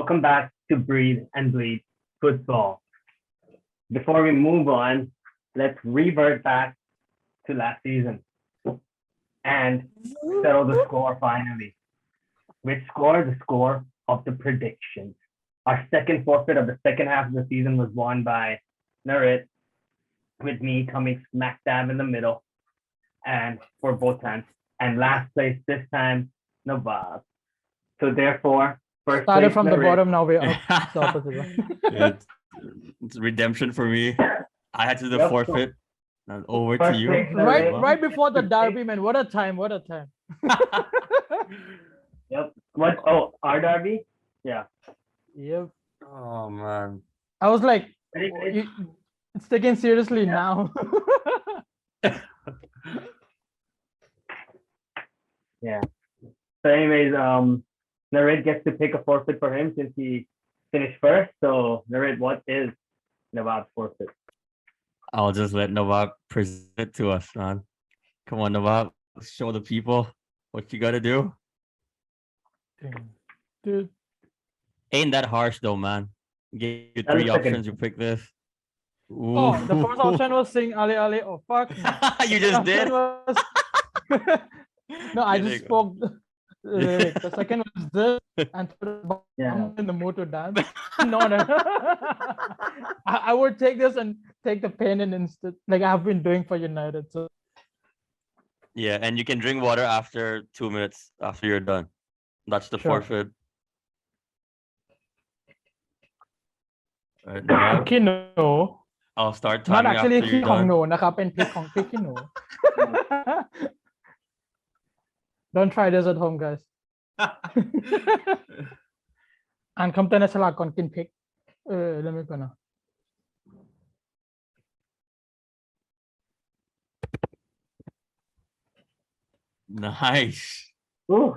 Welcome back to Breathe and Bleed Football. Before we move on, let's revert back to last season and settle the score finally. Which score? The score of the predictions. Our second forfeit of the second half of the season was won by Narit, with me coming smack dab in the middle and for both times. And last place this time, Nawab. So therefore, first Started place from the Narit. bottom, now we're up. It's the opposite one. It's redemption for me. I had to do the Yep. forfeit. Now over to First you. place Narit. Right before the derby, man. What a time! What a time! Yep. What? Oh, our derby? Yeah. Yep. Oh man. I was like, Anyways, it's taken seriously now. yeah. So anyways, Narit gets to pick a forfeit for him since he finished first. So Narit, what is Nawab's forfeit? I'll just let Nawab present it to us, man. Come on, Nawab. Show the people what you gotta do. Dude, Ain't that harsh though, man. Give you I'll three second. options, you pick this. oh, the first option was saying Ale Ale. Oh fuck! You just did? No, I Kidding. just spoke. The second was this, and Yeah. I'm in the mood to dance. No. I would take this and take the pain in instead, like I've been doing for United. So Yeah, and you can drink water after 2 minutes after you're done. That's the Sure. forfeit. Alright, Nawab, Kino, I'll start not timing actually after you're ขี้ของ done. หนูนะครับเป็นพริกของพริกขี้หนู Don't try this at home, guys. อ่านคำเตือนในฉลากก่อนกินพริกเริ่มไม่ก่อนนะ Nice. Ooh,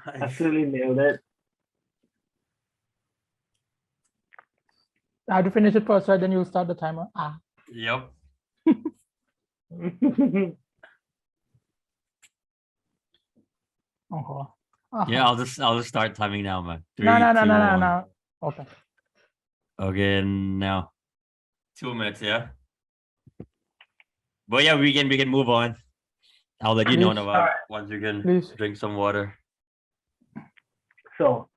Nice. absolutely nailed it. I have to finish it first, right? Then you'll start the timer. Yep. Oh. Yeah, I'll just start timing now, man. No. 3, 2, 1. No. Okay. Okay, now 2 minutes, yeah. But yeah, we can move on. I'll let you know Please. about once you can Please. drink some water. So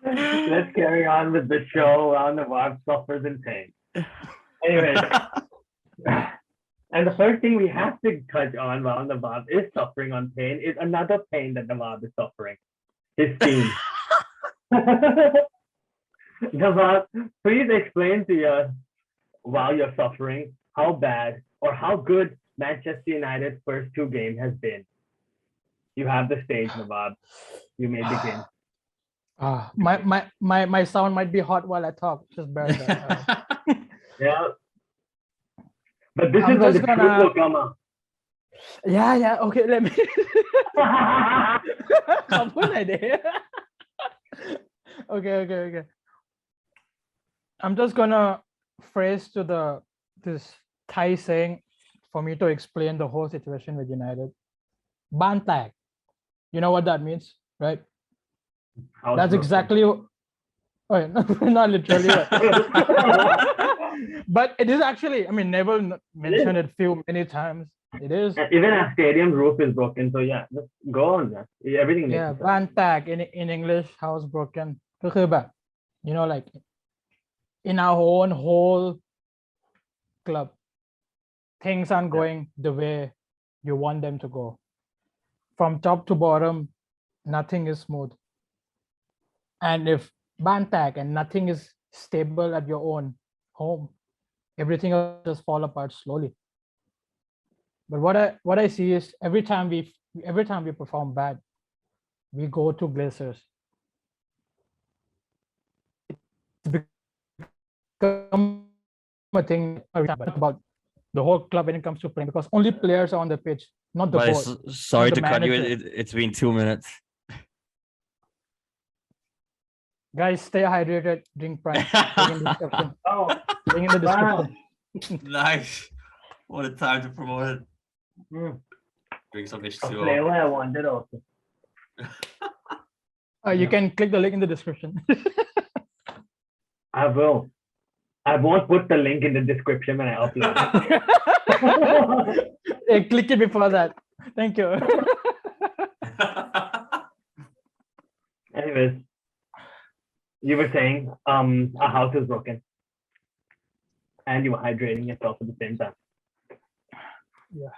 let's carry on with the show while Nawab suffers in pain. Anyways, and the first thing we have to touch on while Nawab is suffering on pain is another pain that Nawab is suffering. His team. Nawab, please explain to us while you're suffering how bad or how good Manchester United's first 2 games has been. You have the stage, Nawab. You may begin. My sound might be hot while I talk. Just bear that. Yeah. But this I'm is when the just truth gonna- will come out. Yeah. Okay, let me. ขอบคุณหน่อยดิ Okay. I'm just gonna phrase to this Thai saying for me to explain the whole situation with United. บ้านแตก You know what that means, right? House That's broken. exactly. Oh, not literally. But it is actually. I mean, Neville mentioned it many times. It is. Even our stadium roof is broken. So yeah, just go on. Yeah. Everything makes Yeah, sense. บ้านแตก in English, house broken ก็คือแบบ you know, like in our own whole club, things aren't going the way you want them to go. From top to bottom, nothing is smooth. And if บ้านแตก and nothing is stable at your own home, everything will just fall apart slowly. But what I see is every time we perform bad, we go to Glazers. It's become a thing about the whole club when it comes to playing, because only players are on the pitch, not the But board. sorry the to cut you. manager. It's been 2 minutes. Guys, stay hydrated, drink Prime. Link in the description. Oh, Link in the description. Nice. What a time to promote it. mm. Drink some a H2O. flavor I wanted also. You Yeah. can click the link in the description. I will. I won't put the link in the description when I upload it. Click it before that. Thank you. Anyways, you were saying a house is broken, and you were hydrating yourself at the same time. Yeah,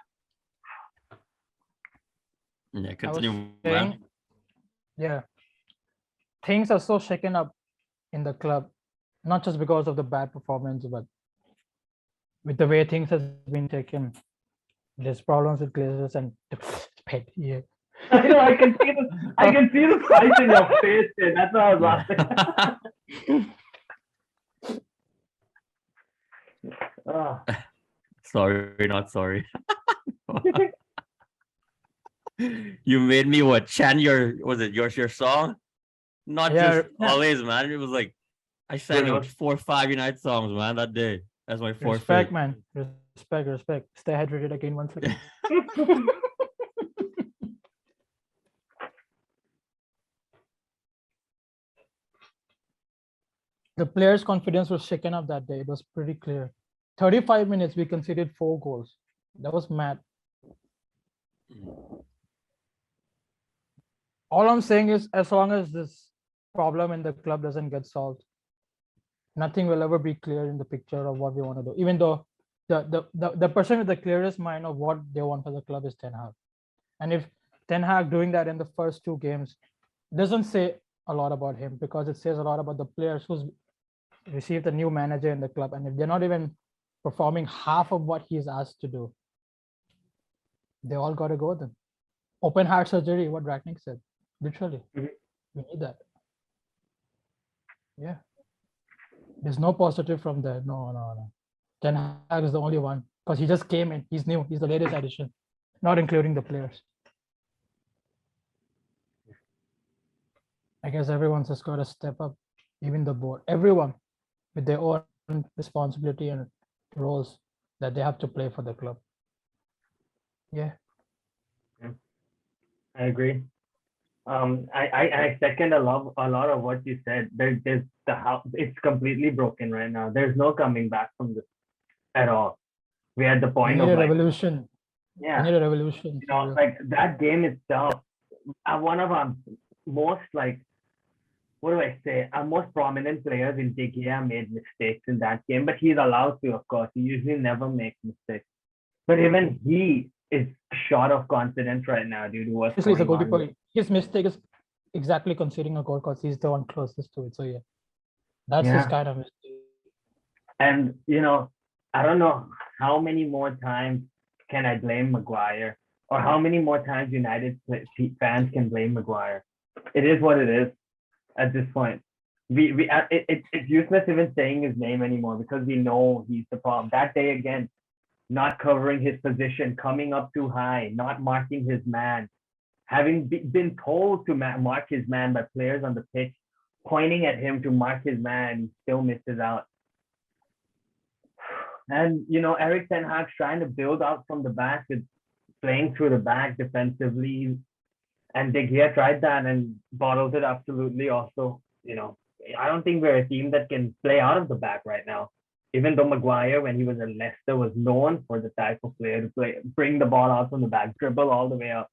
I was continue, man. saying, yeah, things are so shaken up in the club, not just because of the bad performance, but with the way things has been taken. There's problems with Glazers and pet. Yeah. I know. I can see the. I can see the spice in your face. Dude. That's why I was laughing. Ah. Sorry, not sorry. You made me what? Chant your song? Not Yeah, just always, man. It was like I sang like 4 or 5 United songs, man, that day. That's my forfeit. Respect, man. Respect. Stay hydrated again 1 second. The players' confidence was shaken up that day. It was pretty clear. 35 minutes, we conceded 4 goals. That was mad. All I'm saying is, as long as this problem in the club doesn't get solved, nothing will ever be clear in the picture of what we want to do. Even though the person with the clearest mind of what they want for the club is Ten Hag. And if Ten Hag doing that in the first 2 games doesn't say a lot about him, because it says a lot about the players who's received a new manager in the club. And if they're not even performing half of what he's asked to do, they all got to go then. Open heart surgery, what Ratnick said. Literally. Mhm. We need that. Yeah. There's no positive from there. No. Ten Hag is the only one, because he just came in. He's new. He's the latest addition, not including the players. I guess everyone's just got to step up, even the board. Everyone with their own responsibility and roles that they have to play for the club. Yeah. I agree. I second a lot of what you said. There's the house. It's completely broken right now. There's no coming back from this at all. We're at the We point need of a like, revolution. We yeah, need a revolution. you know, like that game itself. One of our most like, what do I say? Our most prominent players in De Gea made mistakes in that game, but he's allowed to, of course. He usually never makes mistakes. But even he is short of confidence right now due to what's Obviously, he's a going on. goalkeeper. His mistake is exactly conceding a goal because he's the one closest to it. So yeah, that's his Yeah. kind of mistake. And you know, I don't know how many more times can I blame Maguire, or how many more times United fans can blame Maguire. It is what it is at this point. It's useless even saying his name anymore because we know he's the problem. That day again, not covering his position, coming up too high, not marking his man, having been told to mark his man by players on the pitch, pointing at him to mark his man, he still misses out. And you know, Eric Ten Hag's trying to build out from the back with playing through the back defensively, and De Gea tried that and bottled it absolutely. Also, you know, I don't think we're a team that can play out of the back right now. Even though Maguire, when he was at Leicester, was known for the type of player to bring the ball out from the back, dribble all the way up.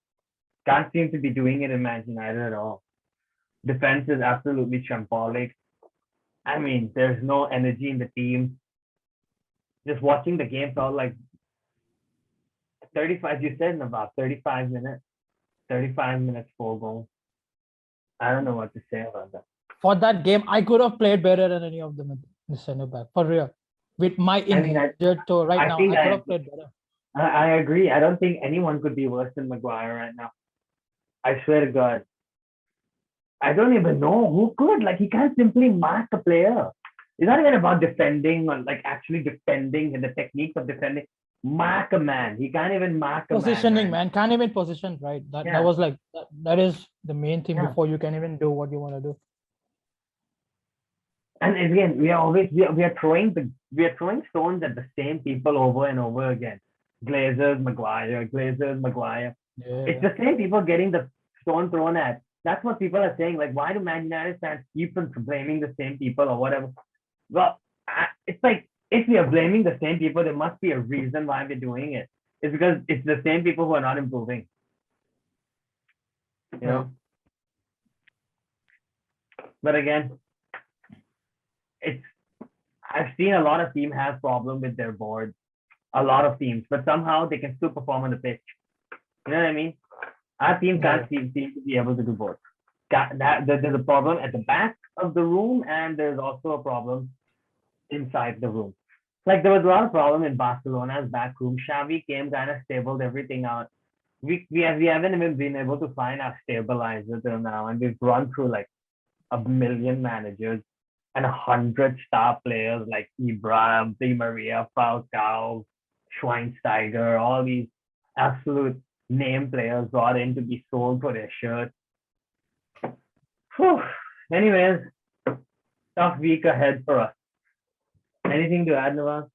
Can't seem to be doing it in Manchester United at all. Defense is absolutely shambolic. I mean, there's no energy in the team. Just watching the game felt like 35. You said in about 35 minutes. 35 minutes, 4 goals. I don't know what to say about that. For that game, I could have played better than any of them in the center back. For real. With my injured toe right now, I could have played better. I agree. I don't think anyone could be worse than Maguire right now. I swear to God. I don't even know who could. Like, he can't simply mark a player. It's not even about defending or like actually defending and the techniques of defending. Mark a man. He can't even mark a Positioning, man. man. Can't even position, right? That Yeah. was like, that is the main thing Yeah. before you can even do what you want to do. And again, we are throwing stones at the same people over and over again. Glazers, Maguire. Yeah. It's the same people getting the stone thrown at. That's what people are saying. Like, why do Man United fans keep on blaming the same people or whatever? Well, it's like if we are blaming the same people, there must be a reason why we're doing it. It's because it's the same people who are not improving. You know. But again, it's I've seen a lot of teams have problem with their board. A lot of teams, but somehow they can still perform on the pitch. You know what I mean? Our team can't seem to be able to do both. There's a problem at the back of the room, and there's also a problem inside the room. Like there was a lot of problem in Barcelona's back room. Xavi came, kind of stabled everything out. We haven't even been able to find our stabilizer till now, and we've run through like 1,000,000 managers and 100 star players like Ibra, Di Maria, Falcao, Schweinsteiger, all these absolute name players brought in to be sold for their shirt. Whew. Anyways, tough week ahead for us. Anything to add, Nawaz?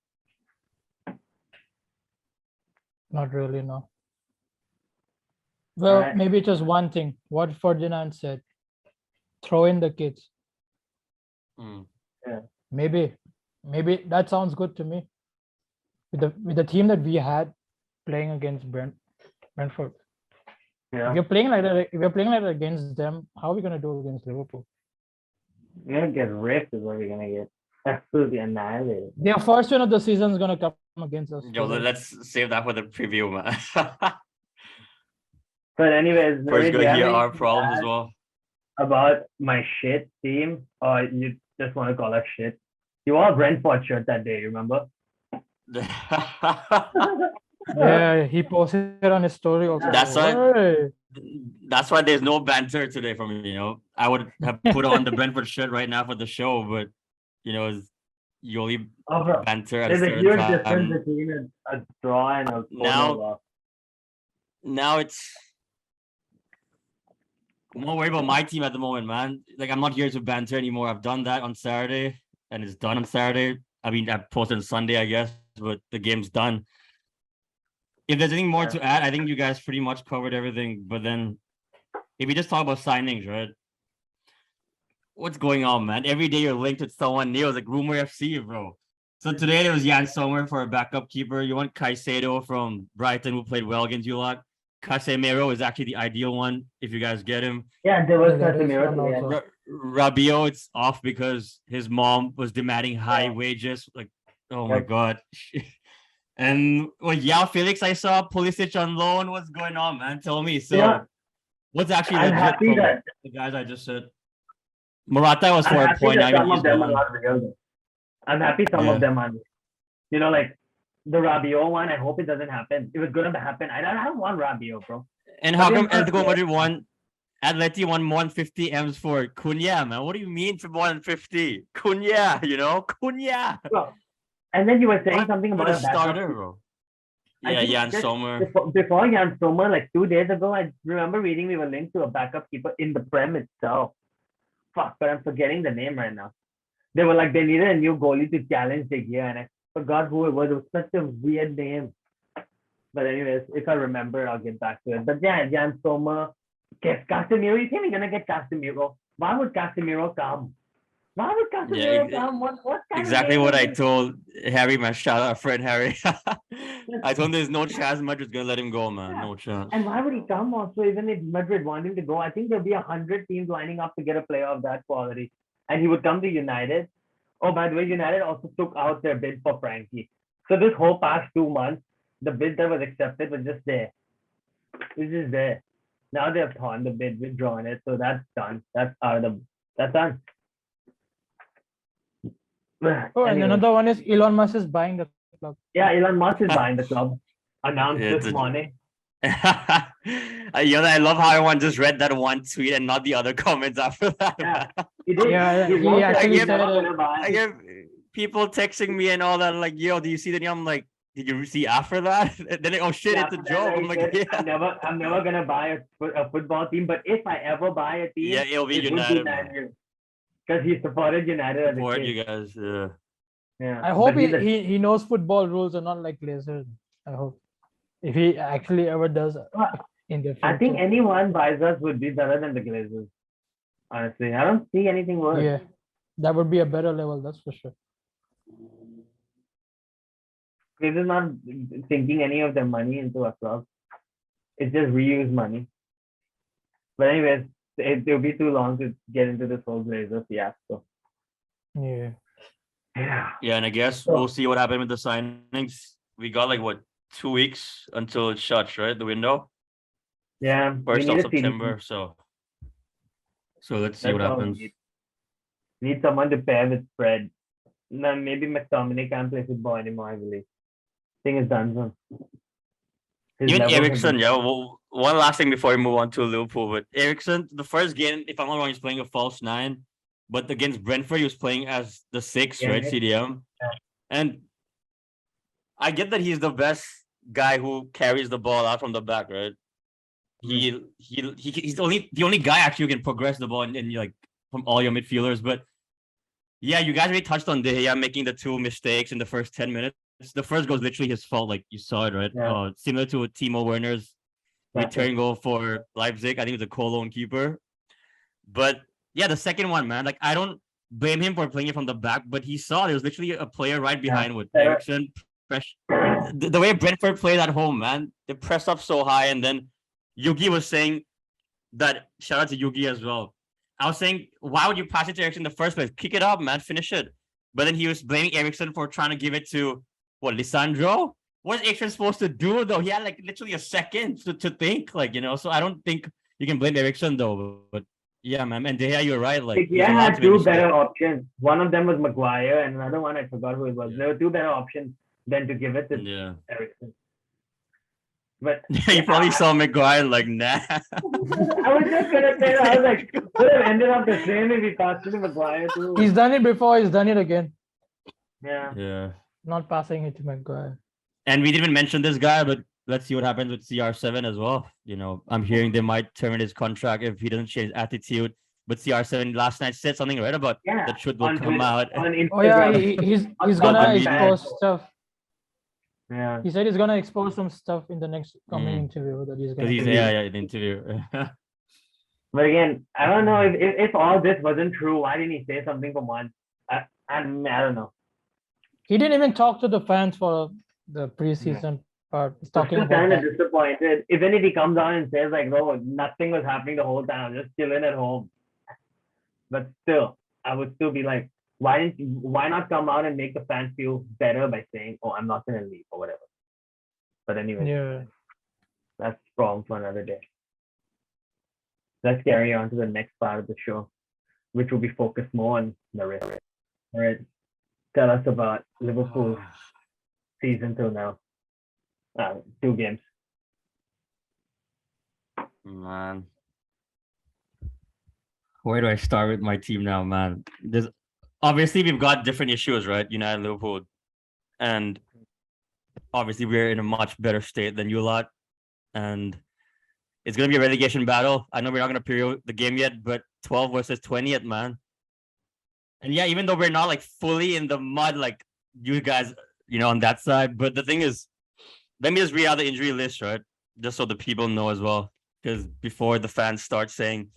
Not really, no. Well, Alright. maybe just one thing. What Ferdinand said. Throw in the kids. Mm. Maybe that sounds good to me. With the team that we had playing against Brentford. Yeah. If we're playing like that against them, how are we gonna do against Liverpool? We're gonna get ripped is what we're gonna get. Absolutely annihilated. Their first win of the season is gonna come against us. Yo, let's save that for the preview, man. But anyways, First, Nareed, do go you have hear our anything to problems as add well. about my shit team, or you just want to call us shit? You wore a Brentford shirt that day, remember? Yeah, he posted on his story also. That's why- Hey. That's why there's no banter today from me. You know, I would have put on the Brentford shirt right now for the show, but you know, you only Oh, bro. banter at a There's a certain huge time. difference between a draw and a Now- loss. Now it's I'm not worried about my team at the moment, man. Like I'm not here to banter anymore. I've done that on Saturday, and it's done on Saturday. I mean, I posted on Sunday, I guess, but the game's done. If there's anything more Yeah. to add, I think you guys pretty much covered everything. But then, if we just talk about signings, right? What's going on, man? Every day you're linked with someone new. It's like Rumor FC, bro. So today there was Jan Sommer for a backup keeper. You want Caicedo from Brighton, who played well against you lot. Casemiro is actually the ideal one if you guys get him. Yeah, there was Yeah, there is Casemiro one today. also. Rabiot, it's off because his mom was demanding high Yeah. wages. Like, oh my Yep. god. And well, Yao Felix, I saw Pulisic on loan. What's going on, man? Tell me. So, Yeah. what's actually I'm legit happy from that the guys I just said? Morata was I'm for a happy point. that I some mean, of them are not real. Though. I'm happy some Yeah. of them are. You know, like the Rabiot one. I hope it doesn't happen. It was going to happen. I don't want Rabiot, bro. And But how then come first, Atletico Madrid won? Atleti won more than 50 M's for Cunha, man. What do you mean for more than 50? Cunha, you know? Cunha. Bro. And then you were saying What something a about a backup. starter, bro. I Yeah, think Jan just Sommer. Before Jan Sommer, like 2 days ago, I remember reading we were linked to a backup keeper in the Prem itself. Fuck, but I'm forgetting the name right now. They were like, they needed a new goalie to challenge the year, and I forgot who it was. It was such a weird name. But anyways, if I remember, I'll get back to it. But yeah, Jan Sommer, Casemiro. You think we're gonna get Casemiro? Why would Casemiro come? Why would Casemiro Yeah, come? What kind exactly of what game I is this? told Harry, my shout out friend Harry. I told him there's no chance Madrid's gonna let him go, man. Yeah. No chance. And why would he come also, even if Madrid want him to go? I think there'll be 100 teams lining up to get a player of that quality. And he would come to United. Oh, by the way, United also took out their bid for Frankie. So this whole past 2 months, the bid that was accepted was just there. It's just there. Now they've torn the bid, withdrawn it. So that's done. That's done. Oh, and Anyway. another one is Elon Musk is buying the club. Yeah, Elon Musk is buying the club. Announced Yeah, this morning. I love how everyone just read that one tweet and not the other comments after that. Yeah. He did. Yeah, He he wrote that actually he's said not it. gonna buy. I get people texting me and all that, like, yo, do you see the I'm like, did you see after that? And then, oh shit, Yeah, it's a but joke. then I'm he like, said, yeah. I'm never gonna buy a football team, but if I ever buy a team, Yeah, it'll be it would United, be man. Man U. Because he supported United as a Support kid. you guys. Yeah. Yeah. I hope But he's a- he knows football rules and not like Glazer. I hope if he actually ever does in the I think future. anyone buys us would be better than the Glazers. Honestly, I don't see anything worse. Yeah, that would be a better level, that's for sure. Glazers not sinking any of their money into a club. It's just reuse money. But anyways, it'll be too long to get into this whole Glazer fiasco. Yeah. Yeah. Yeah, and I guess we'll see what happened with the signings. We got like what 2 weeks until it shuts, right? The window Yeah. We first need of a CDP. September. So let's see That's what all we happens. need someone to pair with Fred. No, maybe McTominay can't play football anymore, I believe. Thing is done. So. His Even levels have Ericsson, been- yeah. Well, one last thing before we move on to Liverpool, but Ericsson, the first game, if I'm not wrong, he's playing a false 9, but against Brentford, he was playing as the 6, Yeah, right? right. CDM. Yeah. And I get that he's the best guy who carries the ball out from the back, right? He's the only guy actually who can progress the ball in like from all your midfielders. But yeah, you guys already touched on De Gea making the 2 mistakes in the first 10 minutes. The first goal is literally his fault, like you saw it, right? Yeah. Similar to Timo Werner's That's return it. goal for Leipzig. I think it was a Cologne keeper. But yeah, the second one, man, like I don't blame him for playing it from the back, but he saw there was literally a player right behind with Ericsson. The way Brentford played at home, man, they pressed up so high, and then Yugi was saying that, shout out to Yugi as well. I was saying, why would you pass it to Ericsson in the first place? Kick it up, man, finish it. But then he was blaming Ericsson for trying to give it to what, Lisandro? What's Ericsson supposed to do though? He had like literally a second to think, like, you know. So I don't think you can blame Ericsson though. But yeah, man, and De Gea, you're right. Like, Yeah, had 2 better options. One of them was Maguire, and another one I forgot who it was. Yeah. There were 2 better options than to give it to Yeah. Ericsson. But You probably saw Maguire like, nah. I was just gonna say that. I was like, would have ended up the same if he passed it to Maguire too. He's done it before, he's done it again. Yeah. Yeah. Not passing it to Maguire. And we didn't even mention this guy, but let's see what happens with CR7 as well. You know, I'm hearing they might terminate his contract if he doesn't change attitude. But CR7 last night said something right about Yeah. the truth will On come Twitter, out. on Instagram. Oh yeah, he's On gonna media. expose stuff. Yeah. He said he's gonna expose some stuff in the next coming Mm. interview that he's Because gonna he's do. in the interview. But again, I don't know if all this wasn't true. Why didn't he say something for once? I don't know. He didn't even talk to the fans for the preseason part. He's talking I'm about kind of that. disappointed. Even if he comes on and says like, "No, nothing was happening the whole time. I was just chilling at home," but still, I would still be like, why not come out and make the fans feel better by saying, "Oh, I'm not gonna leave" or whatever. But anyway, Yeah. that's a problem for another day. Let's carry on to the next part of the show, which will be focused more on the rest. All right, tell us about Liverpool's season till now. 2 games. Man. Where do I start with my team now, man? There's obviously we've got different issues, right? United, Liverpool. And obviously we're in a much better state than you lot. And it's gonna be a relegation battle. I know we're not gonna preview the game yet, but 12 versus 20th, man. And yeah, even though we're not like fully in the mud, like you guys, you know, on that side. But the thing is, let me just read out the injury list, right? Just so the people know as well. Because before the fans start saying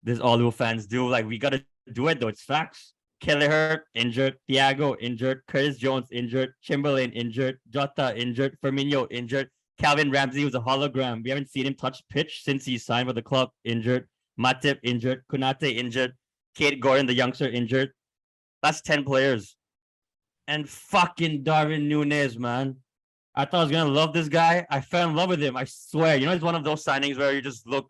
this, all Liverpool fans do, like we gotta do it though. It's facts. Kelleher injured, Thiago injured, Curtis Jones injured, Chamberlain injured, Jota injured, Firmino injured, Calvin Ramsey was a hologram. We haven't seen him touch pitch since he signed for the club. Injured, Matip injured, Konate injured, Kate Gordon the youngster injured. That's 10 players. And fucking Darwin Núñez, man. I thought I was gonna love this guy. I fell in love with him. I swear. You know, it's one of those signings where you just look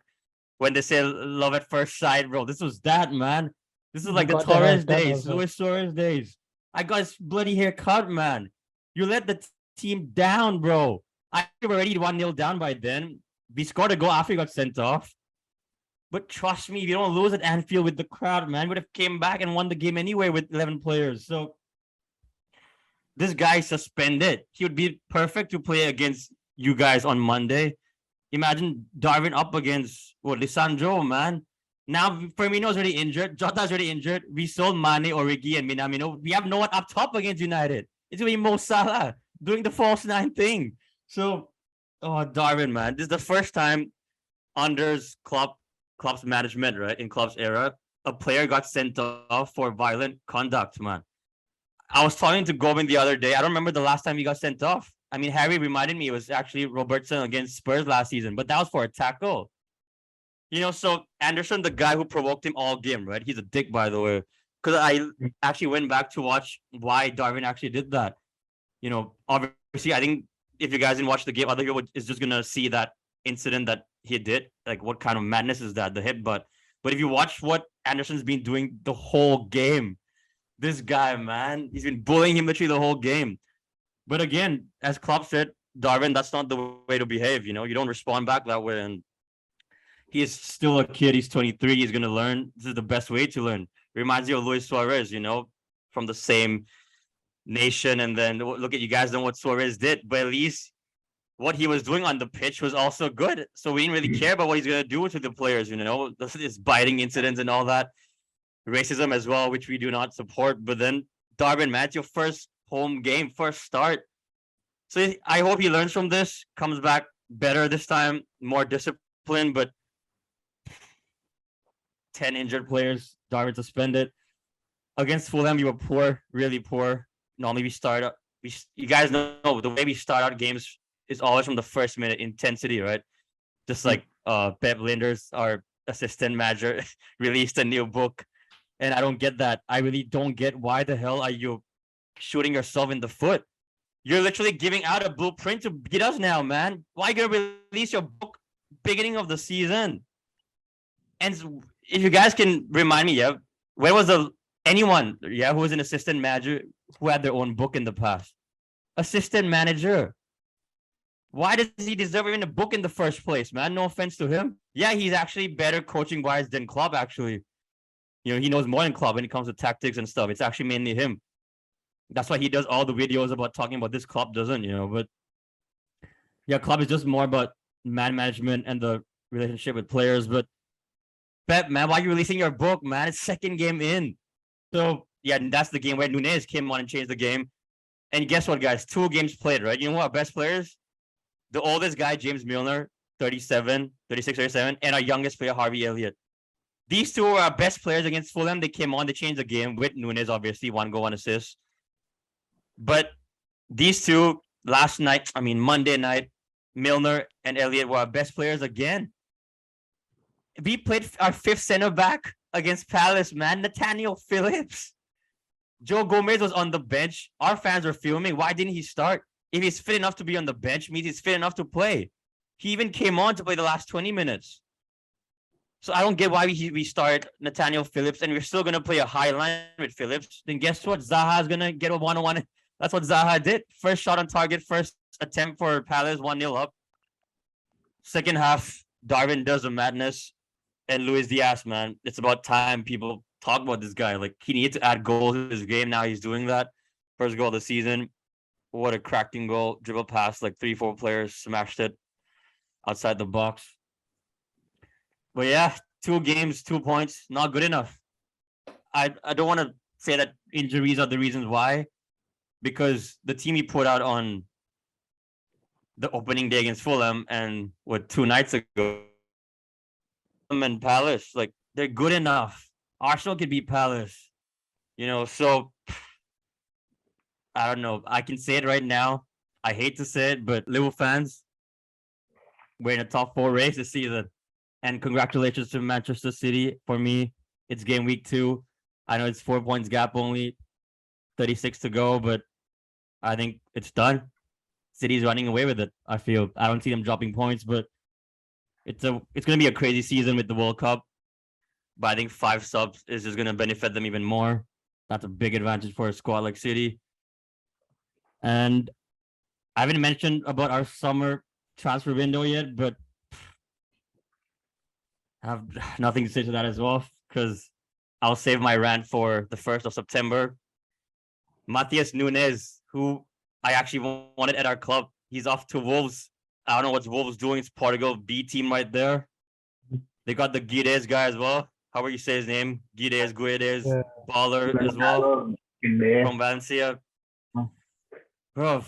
when they say love at first sight, bro. This was that, man. This is like the got the Torres haircut days, also. Luis Suarez days. I got his bloody haircut, man. You let the team down, bro. I think we were already 1-0 down by then. We scored a goal after we got sent off. But trust me, if you don't lose at Anfield with the crowd, man, would have came back and won the game anyway with 11 players. So this guy suspended. He would be perfect to play against you guys on Monday. Imagine Darwin up against Lisandro, man. Now Firmino's already injured. Jota's already injured. We sold Mane, Origi, and Minamino. We have no one up top against United. It's gonna be Mo Salah doing the false 9 thing. So, oh, Darwin, man, this is the first time under's Klopp's management, right? In Klopp's era, a player got sent off for violent conduct, man. I was talking to Gobin the other day. I don't remember the last time he got sent off. I mean, Harry reminded me it was actually Robertson against Spurs last season, but that was for a tackle. So Anderson, the guy who provoked him all game, right? He's a dick, by the way. Because I actually went back to watch why Darwin actually did that. Obviously, I think if you guys didn't watch the game, other people is just gonna see that incident that he did. Like, what kind of madness is that? The headbutt. But if you watch what Anderson's been doing the whole game, this guy, man, he's been bullying him literally the whole game. But again, as Klopp said, Darwin, that's not the way to behave. You don't respond back that way. And he is still a kid. He's 23. He's gonna learn. This is the best way to learn. Reminds you of Luis Suarez, from the same nation. And then look at, you guys know what Suarez did, but at least what he was doing on the pitch was also good. So we didn't really care about what he's gonna do to the players. This biting incidents and all that, racism as well, which we do not support. But then Darwin, man, it's your first home game, first start. So I hope he learns from this, comes back better this time, more disciplined. But 10 injured players, Darwin suspended. Against Fulham, you were poor, really poor. Normally you guys know the way we start out games is always from the first minute, intensity, right? Just like Pep Linders, our assistant manager, released a new book. And I don't get that. I really don't get, why the hell are you shooting yourself in the foot? You're literally giving out a blueprint to beat us now, man. Why are you gonna release your book beginning of the season? And if you guys can remind me, where was anyone who was an assistant manager who had their own book in the past? Assistant manager. Why does he deserve even a book in the first place, man? No offense to him. Yeah, he's actually better coaching wise than Klopp, actually. He knows more than Klopp when it comes to tactics and stuff. It's actually mainly him. That's why he does all the videos about talking about this. Klopp doesn't, but yeah, Klopp is just more about man management and the relationship with players. But Pep, man, why are you releasing your book, man? It's second game in. So yeah, that's the game where Nunez came on and changed the game. And guess what, guys? 2 games played, right? You know what our best players? The oldest guy, James Milner, 36, 37, and our youngest player, Harvey Elliott. These 2 were our best players against Fulham. They came on, they changed the game with Nunez, obviously, 1 goal, 1 assist. But these 2, Monday night, Milner and Elliott were our best players again. We played our 5th center back against Palace, man. Nathaniel Phillips. Joe Gomez was on the bench. Our fans were filming. Why didn't he start? If he's fit enough to be on the bench, means he's fit enough to play. He even came on to play the last 20 minutes. So I don't get why we start Nathaniel Phillips and we're still going to play a high line with Phillips. Then guess what? Zaha is going to get a 1-on-1. That's what Zaha did. First shot on target, first attempt for Palace, 1-0 up. Second half, Darwin does a madness. And Luis Diaz, man, it's about time people talk about this guy. Like, he needed to add goals to his game. Now he's doing that. First goal of the season. What a cracking goal. Dribble past like 3-4 players, smashed it outside the box. But yeah, 2 games, 2 points, not good enough. I don't want to say that injuries are the reasons why, because the team he put out on the opening day against Fulham and 2 nights ago, and Palace, like, they're good enough. Arsenal could beat Palace, so I don't know. I can say it right now. I hate to say it, but Liverpool fans, we're in a top 4 race this season. And congratulations to Manchester City. For me, it's game week 2. I know it's 4 points gap only, 36 to go, but I think it's done. City's running away with it. I feel I don't see them dropping points, but it's going to be a crazy season with the World Cup. But I think 5 subs is just going to benefit them even more. That's a big advantage for a squad like City. And I haven't mentioned about our summer transfer window yet, but I have nothing to say to that as well, because I'll save my rant for the 1st of September. Matheus Nunes, who I actually wanted at our club, he's off to Wolves. I don't know what Wolves doing. It's Portugal B team right there. They got the Guedes guy as well. However you say his name, Guedes, baller as well from Valencia. Bro,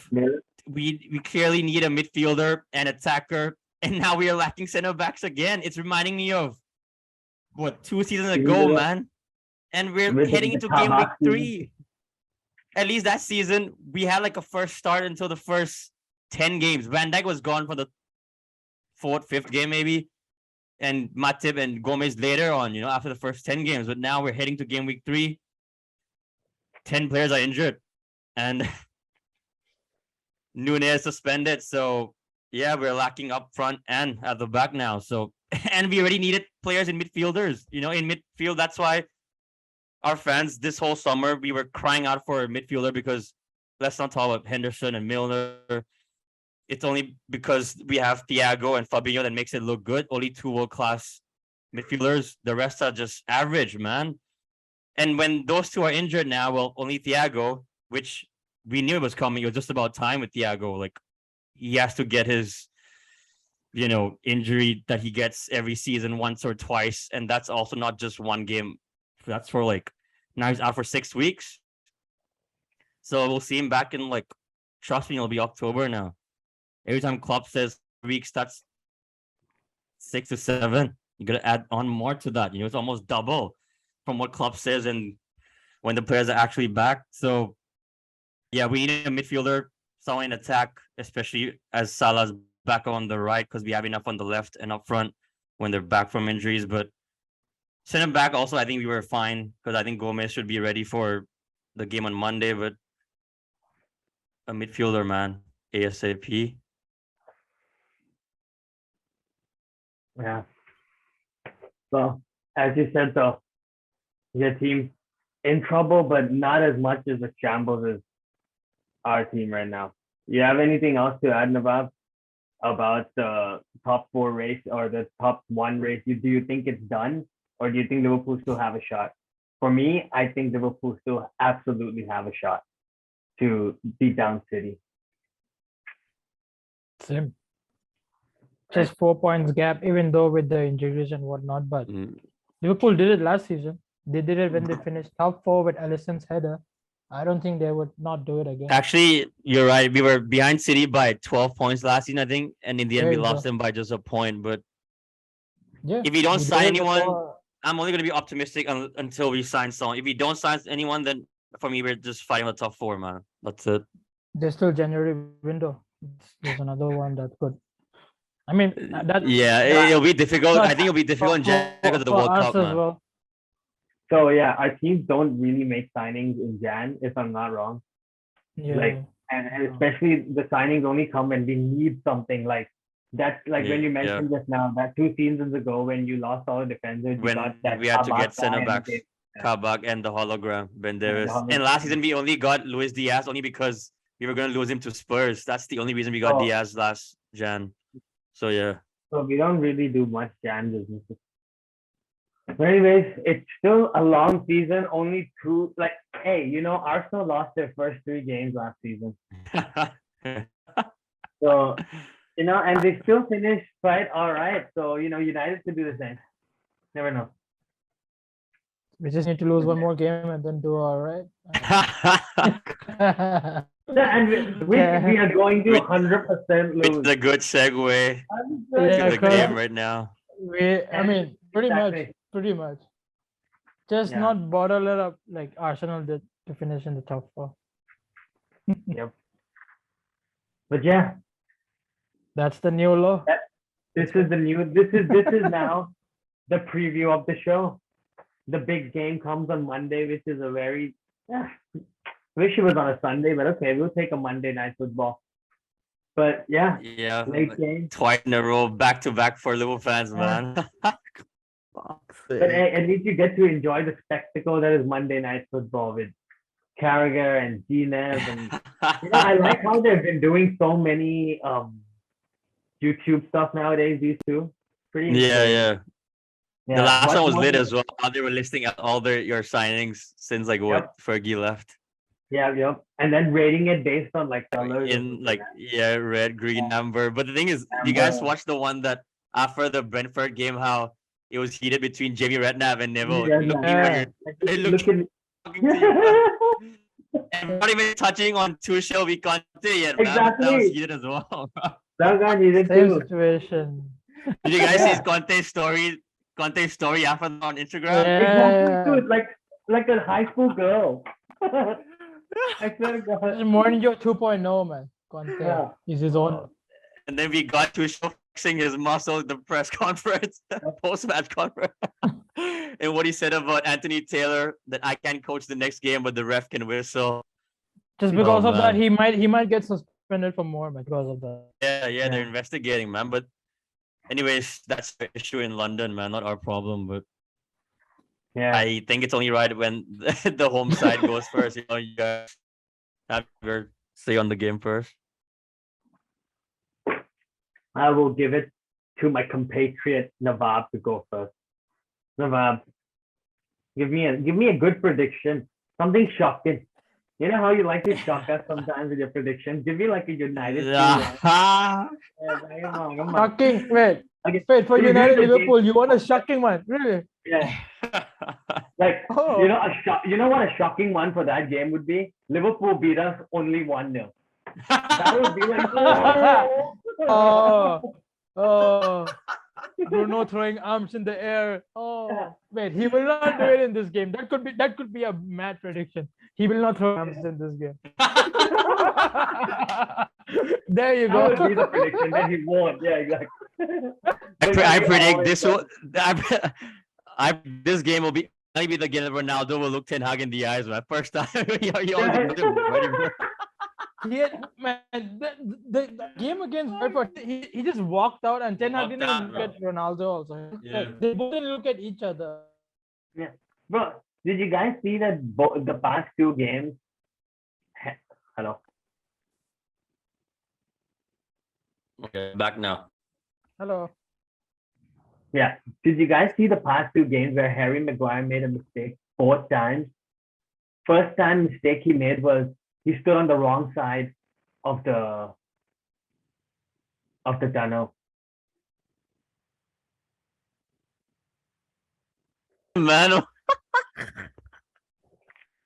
we clearly need a midfielder and attacker and now we are lacking center backs again. It's reminding me of what 2 seasons Season ago, ago. man. And we're With heading the into game week Kabak season. 3. At least that season, we had like a first start until the first 10 games. Van Dijk was gone for the 4th, 5th game, maybe. And Matip and Gomez later on, after the first 10 games. But now we're heading to game week 3. 10 players are injured. And Nunez suspended. So, yeah, we're lacking up front and at the back now. So, and we already needed players in midfielders. In midfield, that's why our fans this whole summer, we were crying out for a midfielder because let's not talk about Henderson and Milner. It's only because we have Thiago and Fabinho that makes it look good. Only 2 world-class midfielders. The rest are just average, man. And when those 2 are injured now, well, only Thiago, which we knew it was coming. It was just about time with Thiago. Like, he has to get his, injury that he gets every season once or twice. And that's also not just one game. That's for now he's out for 6 weeks. So we'll see him back in trust me, it'll be October now. Every time Klopp says weeks, that's 6 to 7. You gotta add on more to that. It's almost double from what Klopp says and when the players are actually back. So yeah, we need a midfielder, someone in attack, especially as Salah's back on the right, because we have enough on the left and up front when they're back from injuries. But center back also, I think we were fine because I think Gomez should be ready for the game on Monday. But a midfielder, man, ASAP. Yeah. So, as you said, though, your team's in trouble, but not as much as a shambles as our team right now. You have anything else to add, Navab, about the top 4 race or the top 1 race? Do you think it's done, or do you think Liverpool still have a shot? For me, I think Liverpool still absolutely have a shot to beat down City. Same. Just 4 points gap, even though with the injuries and whatnot. But Liverpool did it last season. They did it when they finished top 4 with Alisson's header. I don't think they would not do it again. Actually, you're right. We were behind City by 12 points last season, I think. And in the end, we lost them by just a point. But yeah, if we don't sign anyone, before... I'm only going to be optimistic until we sign someone. If we don't sign anyone, then for me, we're just fighting the top 4, man. That's it. There's still January window. There's another one that's good. I mean, it'll be difficult. I think it'll be difficult in January because of the World Cup, man. Well. So yeah, our teams don't really make signings in Jan, if I'm not wrong. Yeah. And especially the signings only come when we need something like that. When you mentioned just now, that 2 seasons ago when you lost all the defenders, when we had to get center backs, Kabak and the hologram, Ben Davis. And last season we only got Luis Diaz only because we were going to lose him to Spurs. That's the only reason we got Diaz last Jan. So yeah. So we don't really do much Jan business. But anyways, it's still a long season. Only 2. Arsenal lost their first 3 games last season. So, and they still finished quite all right. So, United could do the same. Never know. We just need to lose 1 more game and then do all right. And we are going to 100% lose. It's a good segue to the game right now. Pretty much. Just not bottle it up like Arsenal did to finish in the top 4. Yep. But yeah. That's the new law. This is now the preview of the show. The big game comes on Monday, which is a very wish it was on a Sunday, but okay, we'll take a Monday night football. But yeah, late game. Twice in a row, back to back for Liverpool fans, man. But at least you get to enjoy the spectacle that is Monday night football with Carragher and Gnev, and I like how they've been doing so many YouTube stuff nowadays. These two, pretty. Yeah. The last one was lit as well. They were listing out all your signings since Fergie left. Yeah. And then rating it based on colors. Red, green, amber. But the thing is, you guys watched the one that after the Brentford game, how it was heated between Jamie Redknapp and Neville. It looked and not even touching on Tuchel, we can't say yet, man. Exactly. That was heated as well. That guy needed Same too. situation. Did you guys see his Yeah. Conte story after that on Instagram? Exactly, Yeah. dude. Like a high school girl. I swear to God. It's Mourinho 2.0, man. Conte. Yeah. He's his own. And then we got to flexing his muscle at the press conference, post-match conference. And what he said about Anthony Taylor, that I can't coach the next game, but the ref can whistle. Just because Oh, of that, man. he might get suspended for more, man, because of that. Yeah, they're Yeah. investigating, man. But anyways, that's the issue in London, man, not our problem. But Yeah. I think it's only right when the home side goes first. You know, you guys have your say on the game first. I will give it to my compatriot Nawab to go first. Nawab, give me a good prediction. Something shocking. You know how you like to shock us sometimes with your predictions? Give me like a United 2-1. Ah, Yeah, come on. Shocking. Wait, Okay, for here's United the game. Liverpool, you want a shocking one? Really? Yeah, like Oh. you know what a shocking one for that game would be? Liverpool beat us only 1-0. That would be like Oh. Bruno throwing arms in the air. Oh, wait, he will not do it in this game. That could be a mad prediction. He will not throw arms in this game. There you that would go. be the prediction. Then he won't. Yeah, exactly. I predict this will. This game will be maybe the game that Ronaldo will look Ten Hag in the eyes. Man, first time he already did it, ready, bro. Man, the game against Brentford, he just walked out and Ten Hag Walked didn't out, even bro. look at Ronaldo also. Yeah. They both didn't look at each other. Yeah, bro. Did you guys see that the past two games? Hello. Okay, back now. Hello. Yeah. Did you guys see the past two games where Harry Maguire made a mistake 4 times? First time mistake he made was he stood on the wrong side of the tunnel. Man,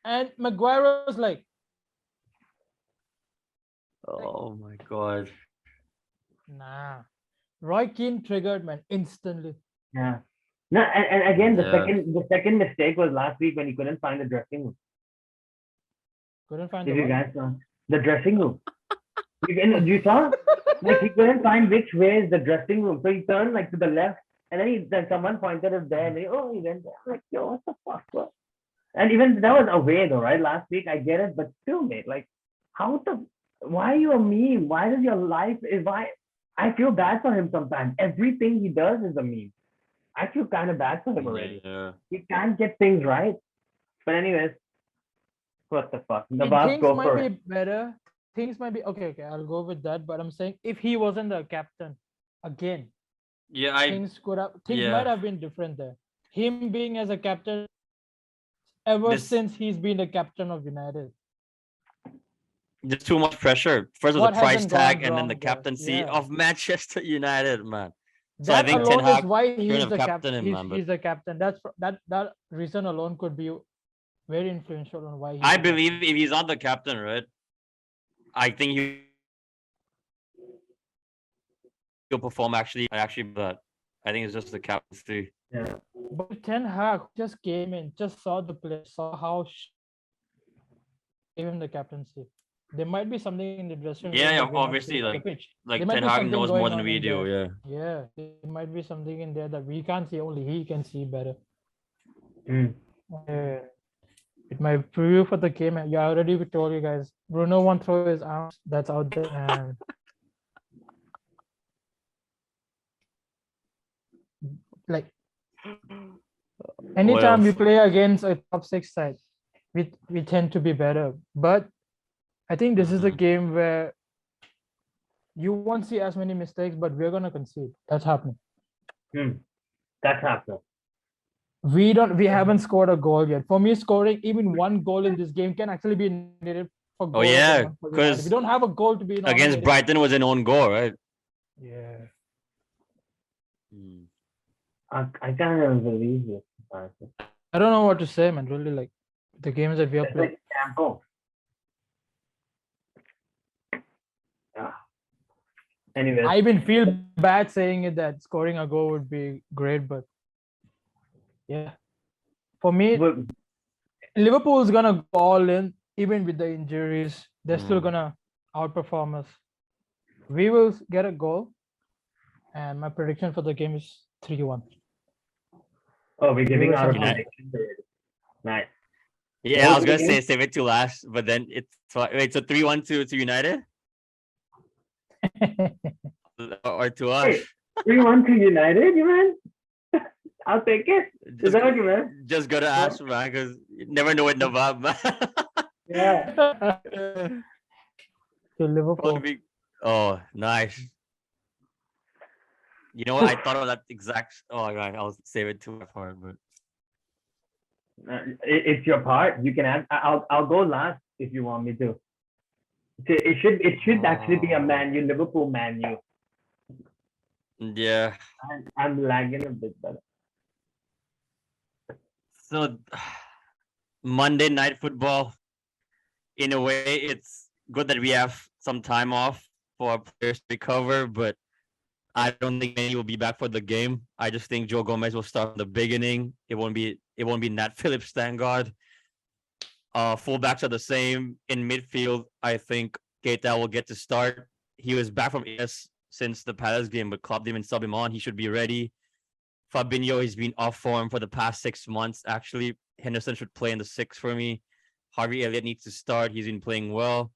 And Maguire was like, oh my god. nah. Roy Keane triggered, man, instantly. Yeah. No, and again the Yeah. second mistake was last week when he couldn't find the dressing room. Couldn't find Did the you what? guys know the dressing room? You saw? Like he couldn't find which way is the dressing room, so he turned like to the left, and then someone pointed it there, and he went there. I'm like, yo, what the fuck, bro? And even that was away though, right? Last week, I get it, but still, mate, like, why are you a meme? Why does your life is why? I feel bad for him sometimes. Everything he does is a meme. I feel kind of bad for him already. Yeah. He can't get things right. But anyways, what the fuck? The boss Things go might for be it. better. Things might be okay. I'll go with that. But I'm saying if he wasn't the captain, again, Yeah, things yeah. might have been different there. Him being as a captain ever since he's been the captain of United. There's too much pressure. First was What the price hasn't gone tag and then the wrong there? captaincy Yeah. of Manchester United, man. So That I think Ten alone is Hag why shouldn't he's have the captained captain. him, man. But He's the captain. That reason alone could be very influential on why he's I the believe captain. if he's not the captain, right? I think he'll perform actually, but I think it's just the captaincy. Yeah. But Ten Hag just came in, just saw the play, saw how gave him the captaincy. There might be something in the dressing room. Yeah, that we're not obviously, seeing on the like pitch. like There might Ten be Hag something knows more going than on we in do. there. Yeah. Yeah, there might be something in there that we can't see. Only he can see better. Mm. Yeah. With my preview for the game, I already told you guys. Bruno won't throw his arms. That's out there. And like anytime we play against a top 6 side, we tend to be better. But I think this is a game where you won't see as many mistakes, but we're gonna concede. That's happening. That's happening. We haven't scored a goal yet. For me, scoring even one goal in this game can actually be nominated for goal. Oh yeah, because we don't have a goal to be nominated. Against Brighton was an own goal, right? Yeah. I can't even believe it. I don't know what to say, man. Really, like the games that we are It's playing. like Campo. Yeah. Anyways, I even feel bad saying it that scoring a goal would be great, but yeah, for me, but Liverpool's gonna go all in, even with the injuries. They're still Mm. gonna outperform us. We will get a goal, and my prediction for the game is 3-1. oh, we're giving out a United. prediction already. Nice. Yeah, What I was was the gonna say game? save it to last, but then it's wait, so 3-1 to United or to us. Hey, 3-1 to United, you man. I'll take it. Is Just that what you meant? just gotta ask, man, because you never know what Navab, man. Yeah. To Probably Liverpool. be, oh, nice. You know what? I thought of that exact. Oh, right. I'll save it to my part, but It's your part. You can add. I'll go last if you want me to. It should actually be a Oh. Man U Liverpool Man U. Yeah. I'm lagging a bit, but So Monday night football. In a way, it's good that we have some time off for our players to recover, but I don't think many will be back for the game. I just think Joe Gomez will start from the beginning. It won't be Nat Phillips, thank God. Fullbacks are the same. In midfield, I think Keita will get to start. He was back from AS since the Palace game, but Klopp didn't sub him on. He should be ready. Fabinho has been off form for the past 6 months. Actually, Henderson should play in the 6 for me. Harvey Elliott needs to start. He's been playing well.